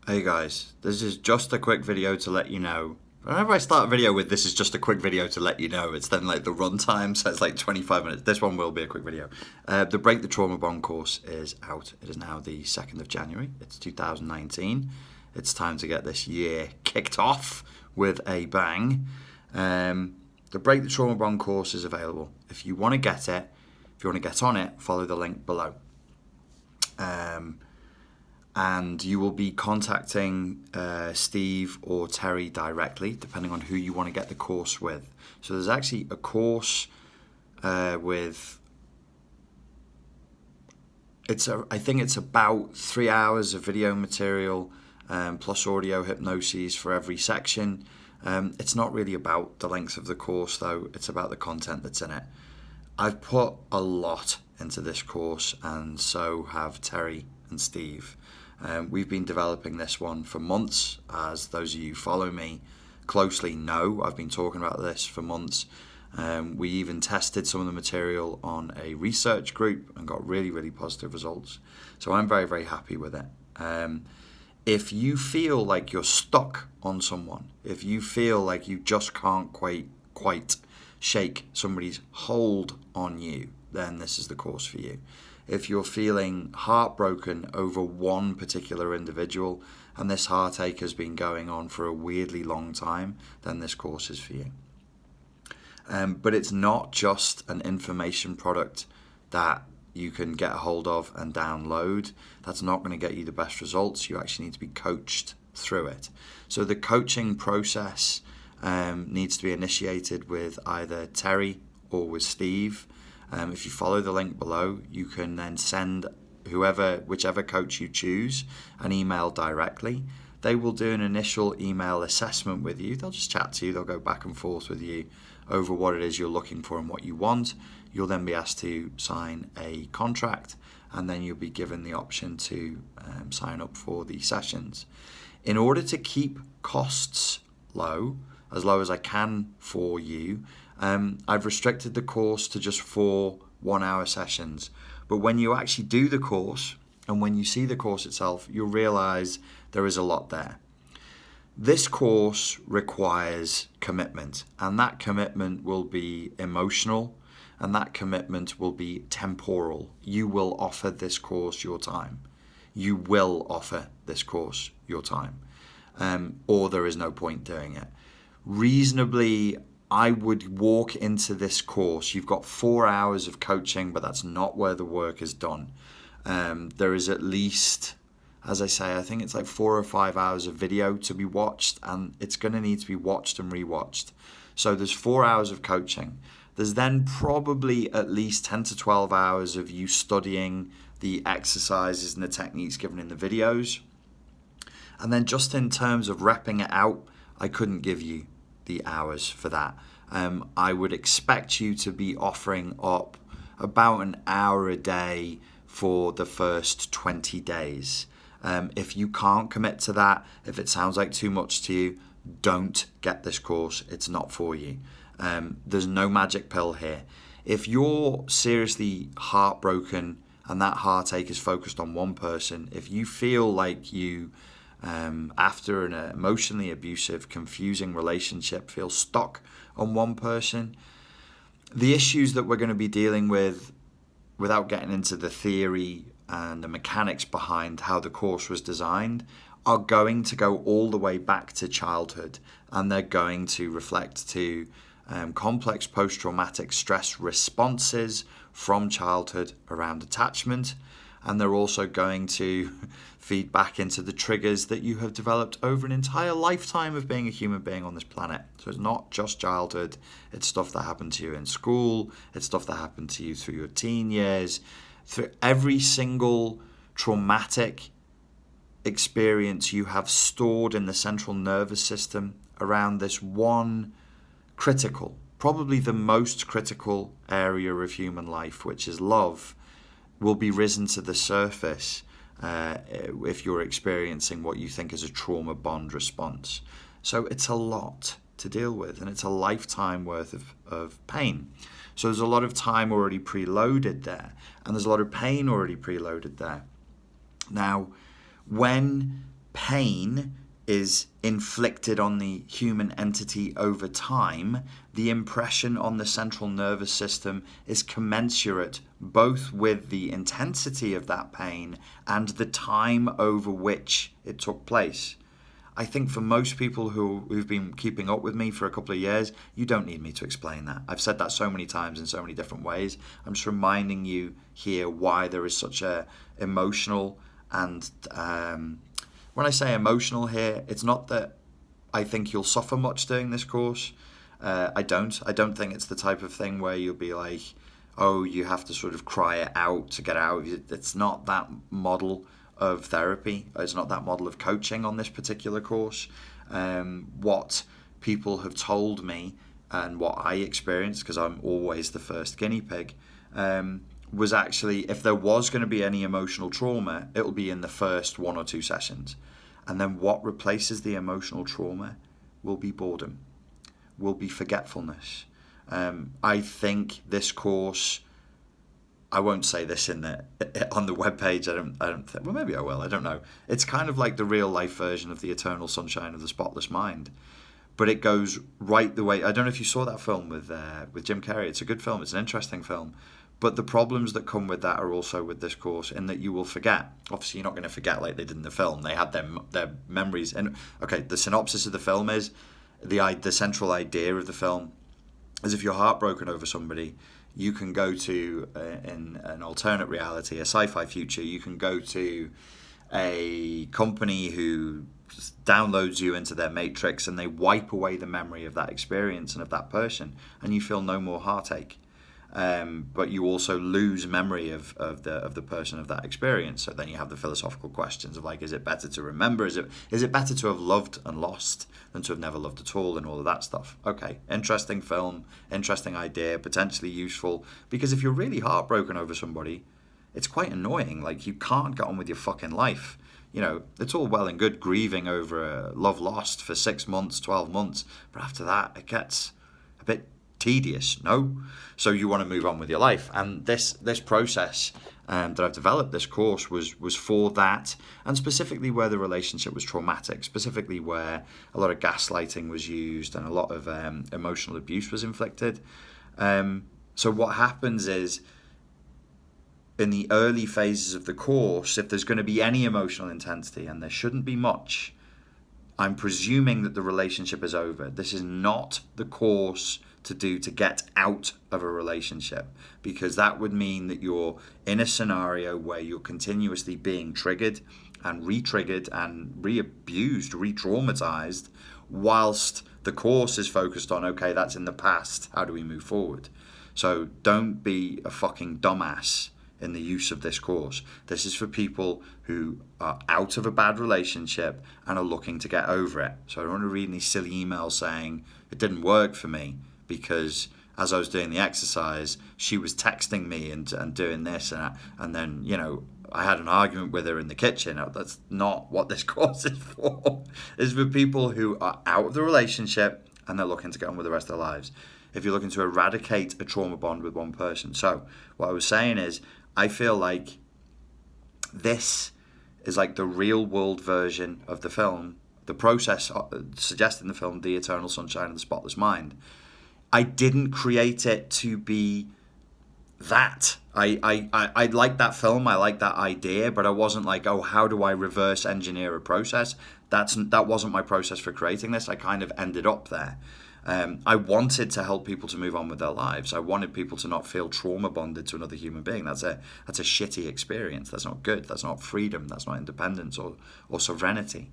Hey guys, this is just a quick video to let you know. Whenever I start a video with "this is just a quick video to let you know," it's then like the runtime, so it's like 25 minutes. This one will be a quick video. The Break the Trauma Bond course is out. It is now the 2nd of January. It's 2019. It's time to get this year kicked off with a bang. The Break the Trauma Bond course is available. If you want to get it, if you want to get on it, follow the link below. And you will be contacting Steve or Terry directly, depending on who you want to get the course with. So there's actually a course with, I think it's about 3 hours of video material plus audio hypnoses for every section. It's not really about the length of the course though, it's about the content that's in it. I've put a lot into this course, and so have Terry and Steve. We've been developing this one for months, as those of you who follow me closely know. I've been talking about this for months. We even tested some of the material on a research group and got really, really positive results. So I'm very, very happy with it. If you feel like you're stuck on someone, if you feel like you just can't quite shake somebody's hold on you, then this is the course for you. If you're feeling heartbroken over one particular individual and this heartache has been going on for a weirdly long time, then this course is for you. But it's not just an information product that you can get a hold of and download. That's not going to get you the best results. You actually need to be coached through it. So the coaching process needs to be initiated with either Terry or with Steve. If you follow the link below, you can then send whichever coach you choose, an email directly. They will do an initial email assessment with you. They'll just chat to you. They'll go back and forth with you over what it is you're looking for and what you want. You'll then be asked to sign a contract, and then you'll be given the option to sign up for the sessions. In order to keep costs low as I can for you, I've restricted the course to just 4 one-hour sessions. But when you actually do the course and when you see the course itself, you'll realize there is a lot there. This course requires commitment, and that commitment will be emotional, and that commitment will be temporal. You will offer this course your time. You will offer this course your time, or there is no point doing it. Reasonably, I would walk into this course. You've got 4 hours of coaching, but that's not where the work is done. There is at least, as I say, I think it's like 4 or 5 hours of video to be watched, and it's going to need to be watched and rewatched. So there's 4 hours of coaching. There's then probably at least 10 to 12 hours of you studying the exercises and the techniques given in the videos. And then just in terms of repping it out, I couldn't give you the hours for that. I would expect you to be offering up about an hour a day for the first 20 days. If you can't commit to that, if it sounds like too much to you, don't get this course. It's not for you. There's no magic pill here. If you're seriously heartbroken and that heartache is focused on one person, if you feel like you after an emotionally abusive, confusing relationship, feel stuck on one person, the issues that we're going to be dealing with, without getting into the theory and the mechanics behind how the course was designed, are going to go all the way back to childhood, and they're going to reflect to complex post-traumatic stress responses from childhood around attachment. And they're also going to feed back into the triggers that you have developed over an entire lifetime of being a human being on this planet. So it's not just childhood, it's stuff that happened to you in school, it's stuff that happened to you through your teen years, through every single traumatic experience you have stored in the central nervous system around this one critical, probably the most critical area of human life, which is love, will be risen to the surface if you're experiencing what you think is a trauma bond response. So it's a lot to deal with, and it's a lifetime worth of pain. So there's a lot of time already preloaded there, and there's a lot of pain already preloaded there. Now, when pain is inflicted on the human entity over time, the impression on the central nervous system is commensurate both with the intensity of that pain and the time over which it took place. I think for most people who've been keeping up with me for a couple of years, you don't need me to explain that. I've said that so many times in so many different ways. I'm just reminding you here why there is such a emotional and when I say emotional here, it's not that I think you'll suffer much doing this course. I don't think it's the type of thing where you'll be like, oh, you have to sort of cry it out to get out. It's not that model of therapy. It's not that model of coaching on this particular course. What people have told me and what I experienced, because I'm always the first guinea pig, was actually, if there was going to be any emotional trauma, it'll be in the first 1 or 2 sessions. And then what replaces the emotional trauma will be boredom, will be forgetfulness. I think this course, I won't say this on the webpage. I don't think, well, maybe I will. I don't know. It's kind of like the real life version of the Eternal Sunshine of the Spotless Mind, but it goes right the way. I don't know if you saw that film with Jim Carrey. It's a good film. It's an interesting film. But the problems that come with that are also with this course, in that you will forget. Obviously, you're not going to forget like they did in the film. They had their memories. And okay, the synopsis of the film is the central idea of the film is if you're heartbroken over somebody, you can go to in an alternate reality, a sci-fi future. You can go to a company who downloads you into their matrix, and they wipe away the memory of that experience and of that person, and you feel no more heartache. But you also lose memory of the person of that experience. So then you have the philosophical questions of like, is it better to remember? Is it better to have loved and lost than to have never loved at all, and all of that stuff? Okay, interesting film, interesting idea, potentially useful, because if you're really heartbroken over somebody, it's quite annoying. Like, you can't get on with your fucking life. You know, it's all well and good grieving over a love lost for 6 months, 12 months, but after that it gets a bit tedious, no? So you want to move on with your life, and this process that I've developed, this course, was for that, and specifically where the relationship was traumatic, specifically where a lot of gaslighting was used and a lot of emotional abuse was inflicted. So what happens is, in the early phases of the course, if there's going to be any emotional intensity, and there shouldn't be much, I'm presuming that the relationship is over. This is not the course to get out of a relationship, because that would mean that you're in a scenario where you're continuously being triggered and re-triggered and re-abused, re-traumatized, whilst the course is focused on, okay, that's in the past, how do we move forward? So don't be a fucking dumbass in the use of this course. This is for people who are out of a bad relationship and are looking to get over it. So I don't want to read any silly emails saying it didn't work for me because as I was doing the exercise, she was texting me and doing this, and then, you know, I had an argument with her in the kitchen. That's not what this course is for. It's for people who are out of the relationship and they're looking to get on with the rest of their lives. If you're looking to eradicate a trauma bond with one person. So what I was saying is, I feel like this is like the real world version of the film, the process suggested in the film, The Eternal Sunshine of the Spotless Mind. I didn't create it to be that. I like that film, I like that idea, but I wasn't like, oh, how do I reverse engineer a process? That wasn't my process for creating this. I kind of ended up there. I wanted to help people to move on with their lives. I wanted people to not feel trauma bonded to another human being. That's a shitty experience. That's not good. That's not freedom. That's not independence or sovereignty.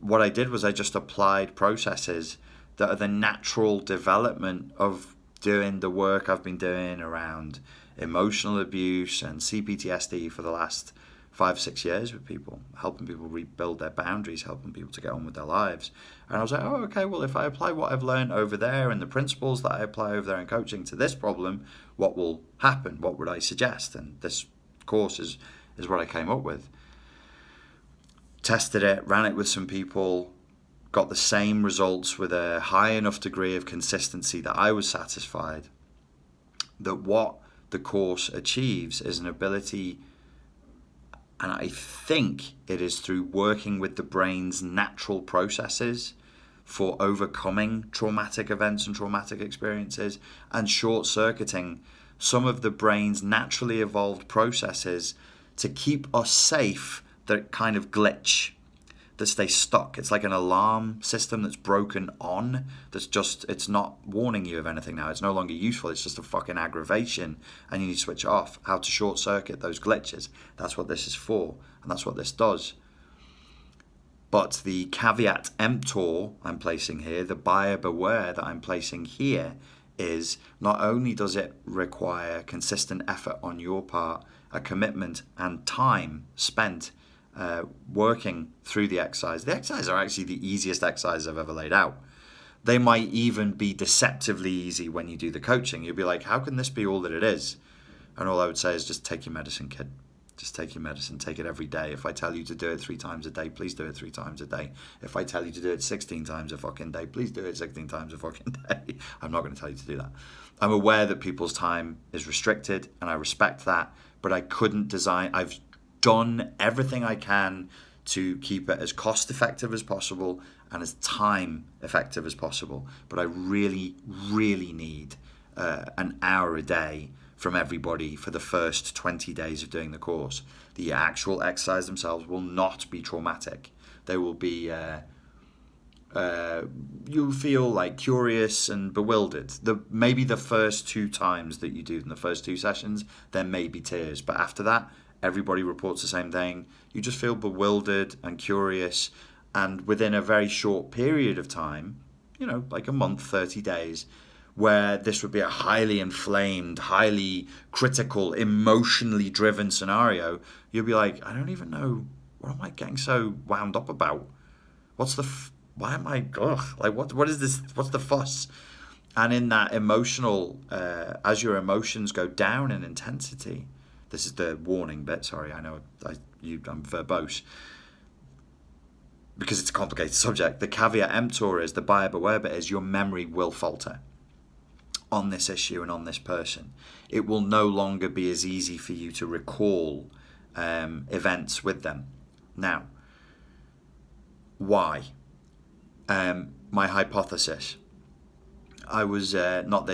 What I did was I just applied processes that are the natural development of doing the work I've been doing around emotional abuse and CPTSD for the last 5-6 years with people, helping people rebuild their boundaries, helping people to get on with their lives. And I was like, oh, okay, well, if I apply what I've learned over there and the principles that I apply over there in coaching to this problem, what will happen? What would I suggest? And this course is what I came up with. Tested it, ran it with some people, got the same results with a high enough degree of consistency that I was satisfied that what the course achieves is an ability And I think it is through working with the brain's natural processes for overcoming traumatic events and traumatic experiences, and short-circuiting some of the brain's naturally evolved processes to keep us safe that kind of glitch, that stay stuck. It's like an alarm system that's broken on, it's not warning you of anything now. It's no longer useful. It's just a fucking aggravation, and you need to switch it off. How to short circuit those glitches. That's what this is for, and that's what this does. But the caveat emptor I'm placing here, the buyer beware that I'm placing here, is not only does it require consistent effort on your part, a commitment and time spent working through the exercise. The exercises are actually the easiest exercises I've ever laid out. They might even be deceptively easy when you do the coaching. You'll be like, how can this be all that it is? And all I would say is just take your medicine, kid. Just take your medicine. Take it every day. If I tell you to do it 3 times a day, please do it 3 times a day. If I tell you to do it 16 times a fucking day, please do it 16 times a fucking day. I'm not going to tell you to do that. I'm aware that people's time is restricted, and I respect that, but I couldn't design... I've done everything I can to keep it as cost effective as possible and as time effective as possible. But I really, really need an hour a day from everybody for the first 20 days of doing the course. The actual exercise themselves will not be traumatic. They will be, you'll feel like curious and bewildered. Maybe the first 2 times that you do in the first 2 sessions, there may be tears. But after that, everybody reports the same thing. You just feel bewildered and curious. And within a very short period of time, like a month, 30 days, where this would be a highly inflamed, highly critical, emotionally driven scenario, you'll be like, I don't even know, what am I getting so wound up about? Why am I, what is this, what's the fuss? And in that emotional, as your emotions go down in intensity, this is the warning bit, sorry, I know I'm verbose, because it's a complicated subject. The caveat emptor is, the buyer beware bit is, your memory will falter on this issue and on this person. It will no longer be as easy for you to recall events with them. Now, why? My hypothesis. I was not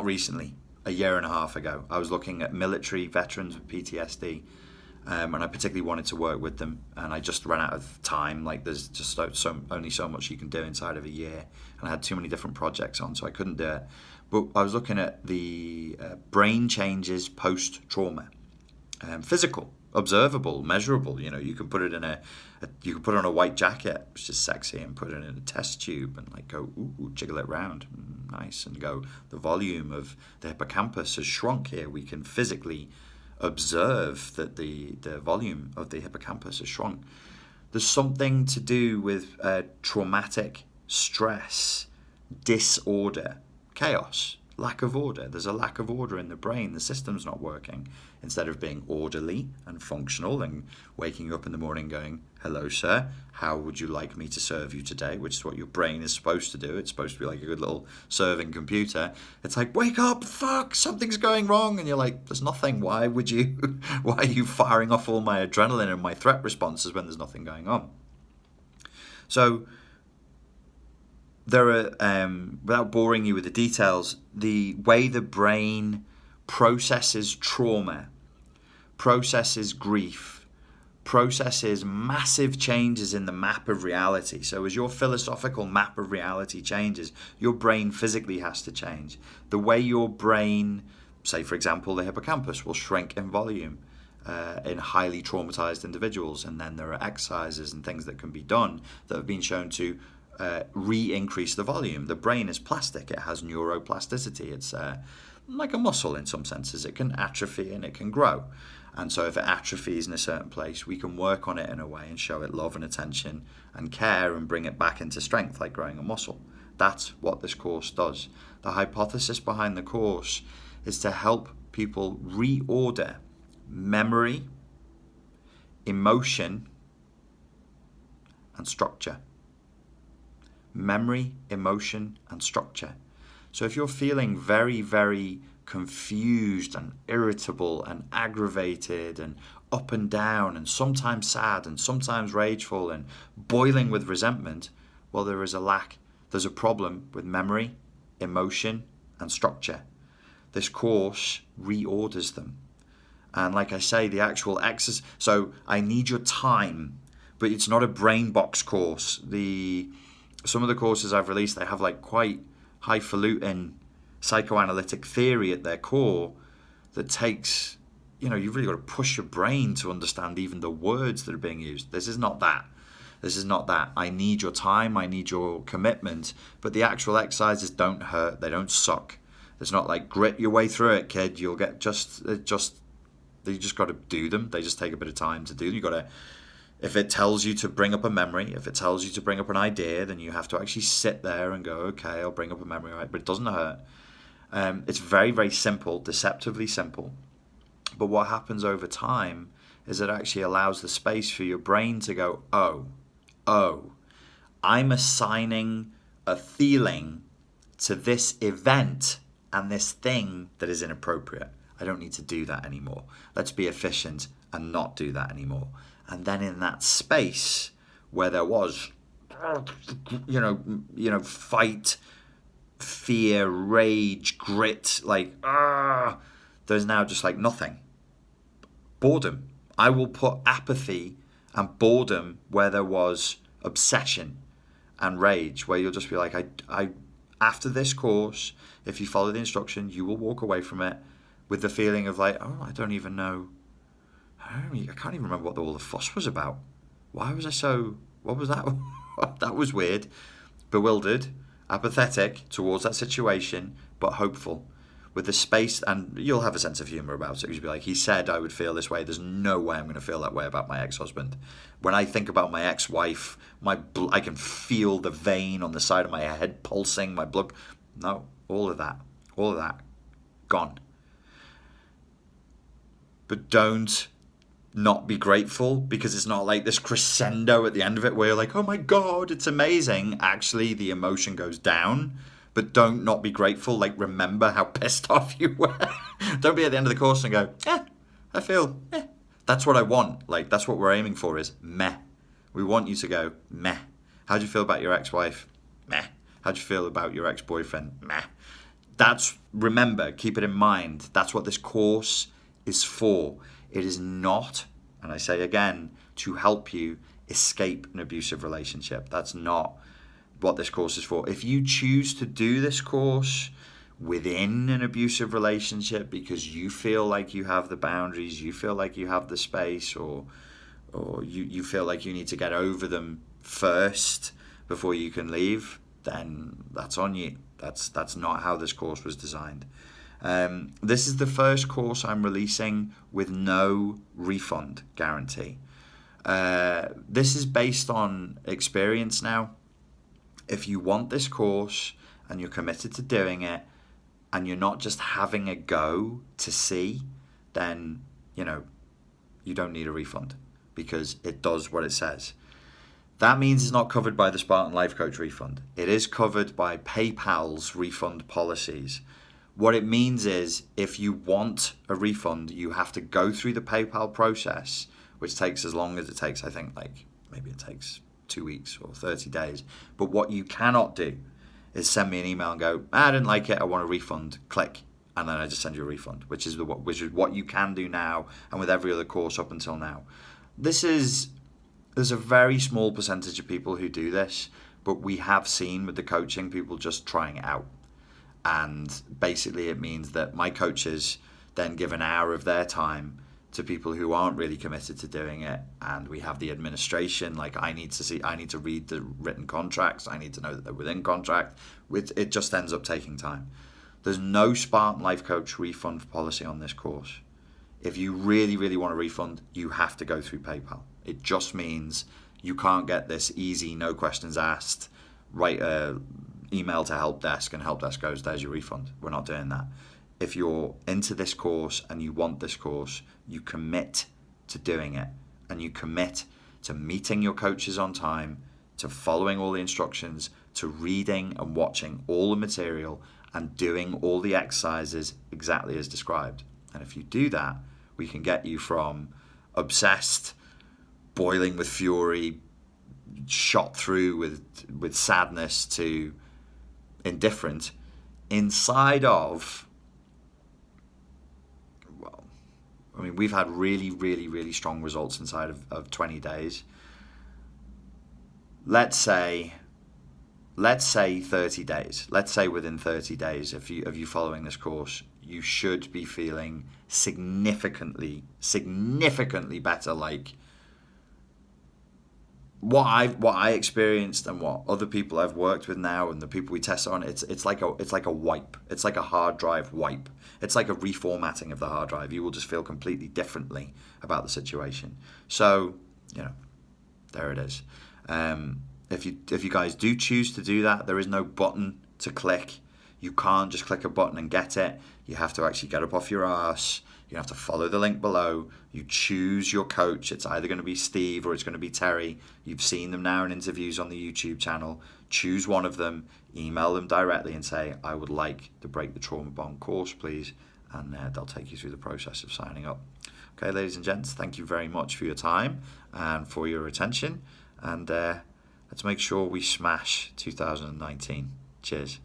recently, a year and a half ago, I was looking at military veterans with PTSD, and I particularly wanted to work with them, and I just ran out of time. Like, there's just only so much you can do inside of a year, and I had too many different projects on, so I couldn't do it. But I was looking at the brain changes post-trauma, physical, observable, measurable. You can put it in you can put it on a white jacket, which is sexy, and put it in a test tube and like go, ooh, jiggle it round, nice, and go, the volume of the hippocampus has shrunk here. We can physically observe that the volume of the hippocampus has shrunk. There's something to do with traumatic stress, disorder, chaos, lack of order. There's a lack of order in the brain. The system's not working. Instead of being orderly and functional and waking up in the morning going, hello, sir, how would you like me to serve you today? Which is what your brain is supposed to do. It's supposed to be like a good little serving computer. It's like, wake up, fuck, something's going wrong. And you're like, there's nothing. Why are you firing off all my adrenaline and my threat responses when there's nothing going on? So there are, without boring you with the details, the way the brain processes trauma, processes grief, processes massive changes in the map of reality. So as your philosophical map of reality changes, your brain physically has to change. The way your brain, say for example, the hippocampus will shrink in volume in highly traumatized individuals. And then there are exercises and things that can be done that have been shown to re-increase the volume. The brain is plastic. It has neuroplasticity. It's like a muscle in some senses. It can atrophy and it can grow. And so if it atrophies in a certain place, we can work on it in a way and show it love and attention and care and bring it back into strength, like growing a muscle. That's what this course does. The hypothesis behind the course is to help people reorder memory, emotion, and structure. Memory, emotion, and structure. So if you're feeling very, very confused and irritable and aggravated and up and down and sometimes sad and sometimes rageful and boiling with resentment, well, there's a problem with memory, emotion, and structure. This course reorders them. And like I say, the actual exercise, so I need your time, but it's not a brain box course. Some of the courses I've released, they have like quite highfalutin psychoanalytic theory at their core that takes, you've really got to push your brain to understand even the words that are being used. This is not that. I need your time, I need your commitment, but the actual exercises don't hurt, they don't suck. It's not like grit your way through it, kid. You'll get you just got to do them. They just take a bit of time to do. You got to, if it tells you to bring up a memory, if it tells you to bring up an idea, then you have to actually sit there and go, okay, I'll bring up a memory, right? But it doesn't hurt. It's very, very simple, deceptively simple. But what happens over time is it actually allows the space for your brain to go, oh, I'm assigning a feeling to this event and this thing that is inappropriate. I don't need to do that anymore. Let's be efficient and not do that anymore. And then in that space where there was, fight, fear, rage, grit, there's now just like nothing. Boredom. I will put apathy and boredom where there was obsession and rage, where you'll just be like, I after this course, if you follow the instruction, you will walk away from it with the feeling of like, I don't even know. I can't even remember what all the fuss was about. Why was I so... What was that? That was weird. Bewildered, apathetic towards that situation, but hopeful. With the space, and you'll have a sense of humour about it. You'll be like, he said I would feel this way. There's no way I'm going to feel that way about my ex-husband. When I think about my ex-wife, I can feel the vein on the side of my head pulsing, my blood... No, all of that, gone. But don't not be grateful, because it's not like this crescendo at the end of it where you're like, oh my God, it's amazing. Actually, the emotion goes down, but don't not be grateful. Like, remember how pissed off you were. Don't be at the end of the course and go, I feel, That's what I want. Like, that's what we're aiming for is meh. We want you to go, meh. How do you feel about your ex-wife? Meh. How do you feel about your ex-boyfriend? Meh. Remember, keep it in mind, that's what this course is for. It is not, and I say again, to help you escape an abusive relationship. That's not what this course is for. If you choose to do this course within an abusive relationship because you feel like you have the boundaries, you feel like you have the space, or you feel like you need to get over them first before you can leave, then that's on you. That's not how this course was designed. This is the first course I'm releasing with no refund guarantee. This is based on experience now. If you want this course and you're committed to doing it and you're not just having a go to see, then, you don't need a refund because it does what it says. That means it's not covered by the Spartan Life Coach refund. It is covered by PayPal's refund policies. What it means is if you want a refund, you have to go through the PayPal process, which takes as long as it takes. I think maybe it takes 2 weeks or 30 days. But what you cannot do is send me an email and go, I didn't like it, I want a refund, click, and then I just send you a refund, which is what you can do now and with every other course up until now. There's a very small percentage of people who do this, but we have seen with the coaching people just trying it out. And basically it means that my coaches then give an hour of their time to people who aren't really committed to doing it, and we have the administration, I need to read the written contracts, I need to know that they're within contract. It just ends up taking time. There's no Spartan Life Coach refund policy on this course. If you really, really want a refund, you have to go through PayPal. It just means you can't get this easy, no questions asked, write a email to help desk and help desk goes, there's your refund. We're not doing that. If you're into this course and you want this course, you commit to doing it, and you commit to meeting your coaches on time, to following all the instructions, to reading and watching all the material and doing all the exercises exactly as described. And if you do that, we can get you from obsessed, boiling with fury, shot through with sadness, to indifferent, inside of, well, I mean, we've had really, really, really strong results inside of 20 days. Let's say 30 days. Let's say within 30 days of you following this course, you should be feeling significantly better. Like what I experienced and what other people I've worked with now and the people we test on, it's like a wipe. It's like a hard drive wipe. It's like a reformatting of the hard drive. You will just feel completely differently about the situation. So, there it is. If you guys do choose to do that, there is no button to click. You can't just click a button and get it. You have to actually get up off your ass. You have to follow the link below. You choose your coach. It's either going to be Steve or it's going to be Terry. You've seen them now in interviews on the YouTube channel. Choose one of them. Email them directly and say, I would like the Break the Trauma Bond course, please. And they'll take you through the process of signing up. Okay, ladies and gents, thank you very much for your time and for your attention. And let's make sure we smash 2019. Cheers.